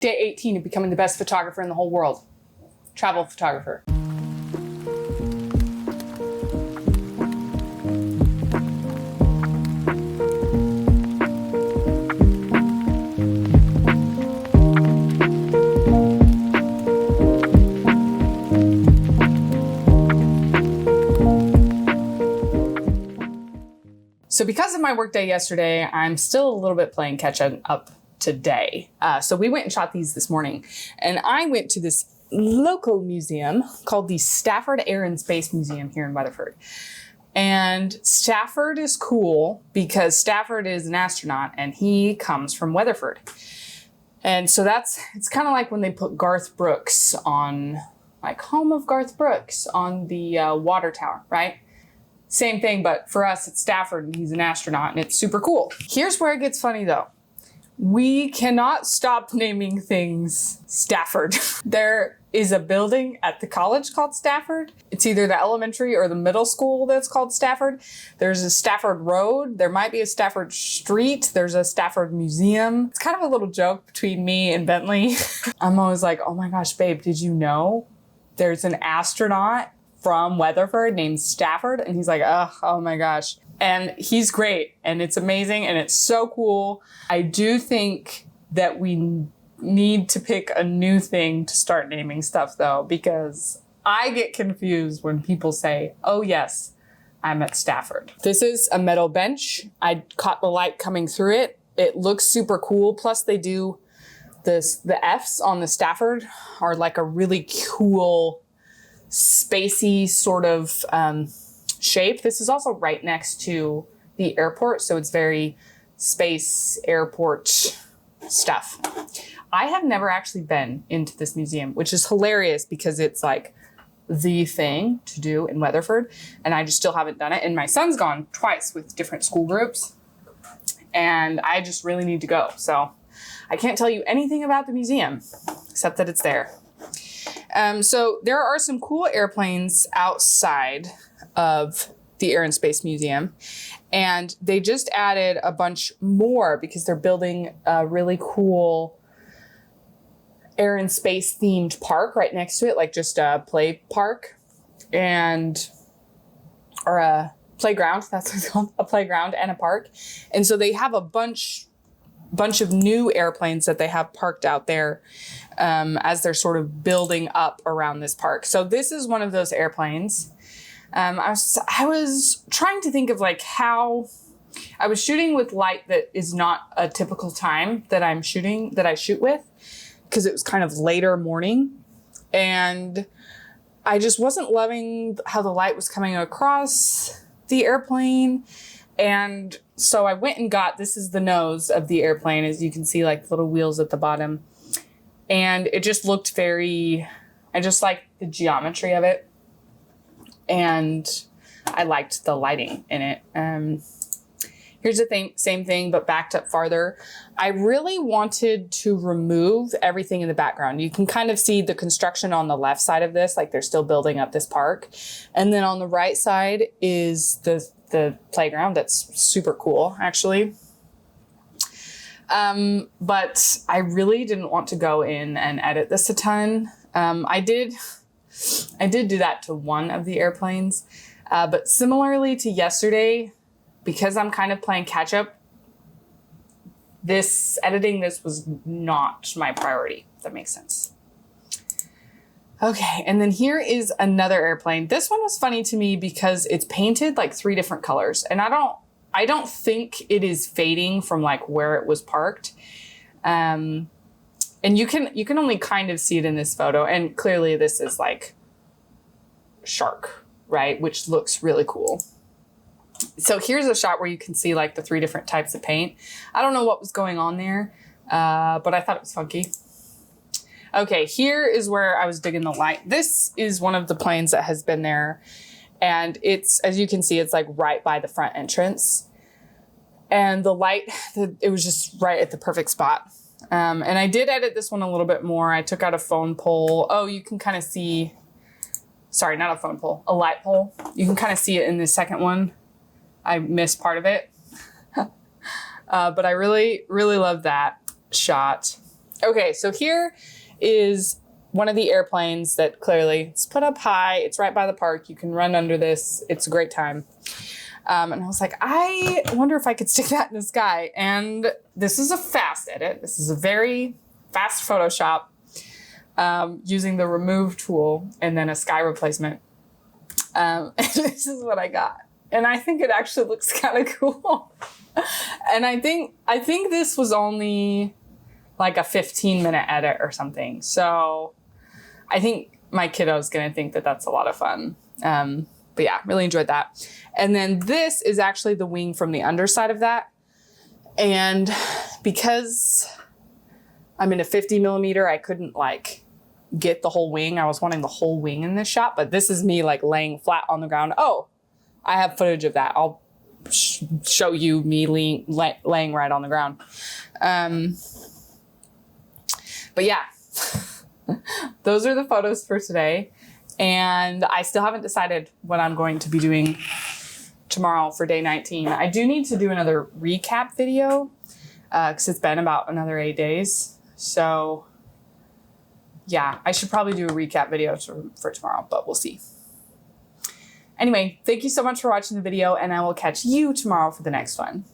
Day 18 of becoming the best photographer in the whole world. Travel photographer. So because of my workday yesterday, I'm still a little bit playing catch up today. So we went and shot these this morning, and I went to this local museum called the Stafford Air and Space Museum here in Weatherford. And Stafford is cool because Stafford is an astronaut and he comes from Weatherford. And so it's kind of like when they put Garth Brooks on, like home of Garth Brooks on the water tower, right? Same thing, but for us, it's Stafford and he's an astronaut and it's super cool. Here's where it gets funny though. We cannot stop naming things Stafford. There is a building at the college called Stafford. It's either the elementary or the middle school that's called Stafford. There's a Stafford Road. There might be a Stafford Street. There's a Stafford Museum. It's kind of a little joke between me and Bentley. I'm always like, oh my gosh, babe, did you know there's an astronaut from Weatherford named Stafford? And he's like, oh my gosh. And he's great and it's amazing and it's so cool. I do think that we need to pick a new thing to start naming stuff though, because I get confused when people say, oh yes, I'm at Stafford. This is a metal bench. I caught the light coming through it. It looks super cool. Plus they do the Fs on the Stafford are like a really cool spacey sort of shape. This is also right next to the airport, so it's very space airport stuff. I have never actually been into this museum, which is hilarious because it's like the thing to do in Weatherford, and I just still haven't done it. And my son's gone twice with different school groups, and I just really need to go. So I can't tell you anything about the museum except that it's there. So there are some cool airplanes outside of the Air and Space Museum, and they just added a bunch more because they're building a really cool air and space themed park right next to it, like just a play park or a playground. That's what it's called, a playground and a park. And so they have a bunch of new airplanes that they have parked out there as they're sort of building up around this park. So this is one of those airplanes. I was trying to think of like how I was shooting with light that is not a typical time that I shoot with, because it was kind of later morning, and I just wasn't loving how the light was coming across the airplane. And so I went and this is the nose of the airplane, as you can see, like little wheels at the bottom. And it just looked I just liked the geometry of it. And I liked the lighting in it. Here's the same thing, but backed up farther. I really wanted to remove everything in the background. You can kind of see the construction on the left side of this, like they're still building up this park. And then on the right side is the playground. That's super cool, actually. But I really didn't want to go in and edit this a ton. I did do that to one of the airplanes, but similarly to yesterday, because I'm kind of playing catch up, editing this was not my priority, if that makes sense. Okay, and then here is another airplane. This one was funny to me because it's painted like 3 different colors, and I don't think it is fading from like where it was parked. And you can only kind of see it in this photo, and clearly this is like shark, right? Which looks really cool. So here's a shot where you can see like the 3 different types of paint. I don't know what was going on there, but I thought it was funky. Okay, here is where I was digging the light. This is one of the planes that has been there, and it's, as you can see, it's like right by the front entrance. And the light, it was just right at the perfect spot. And I did edit this one a little bit more. I took out a phone pole. Oh, you can kind of see, sorry, not a phone pole, a light pole. You can kind of see it in the second one. I missed part of it. But I really, really love that shot. Okay, so here is one of the airplanes that clearly it's put up high. It's right by the park. You can run under this. It's a great time. And I was like, I wonder if I could stick that in the sky. And this is a fast edit. This is a very fast Photoshop using the remove tool and then a sky replacement. And this is what I got. And I think it actually looks kind of cool. And I think this was only like a 15-minute edit or something. So I think my kiddo's going to think that that's a lot of fun. But yeah, really enjoyed that. And then this is actually the wing from the underside of that. And because I'm in a 50 millimeter, I couldn't like get the whole wing. I was wanting the whole wing in this shot, but this is me like laying flat on the ground. Oh, I have footage of that. I'll show you me laying right on the ground. But yeah, those are the photos for today. And I still haven't decided what I'm going to be doing tomorrow for day 19. I do need to do another recap video because it's been about another 8 days. So yeah, I should probably do a recap video for tomorrow, but we'll see. Anyway, thank you so much for watching the video, and I will catch you tomorrow for the next one.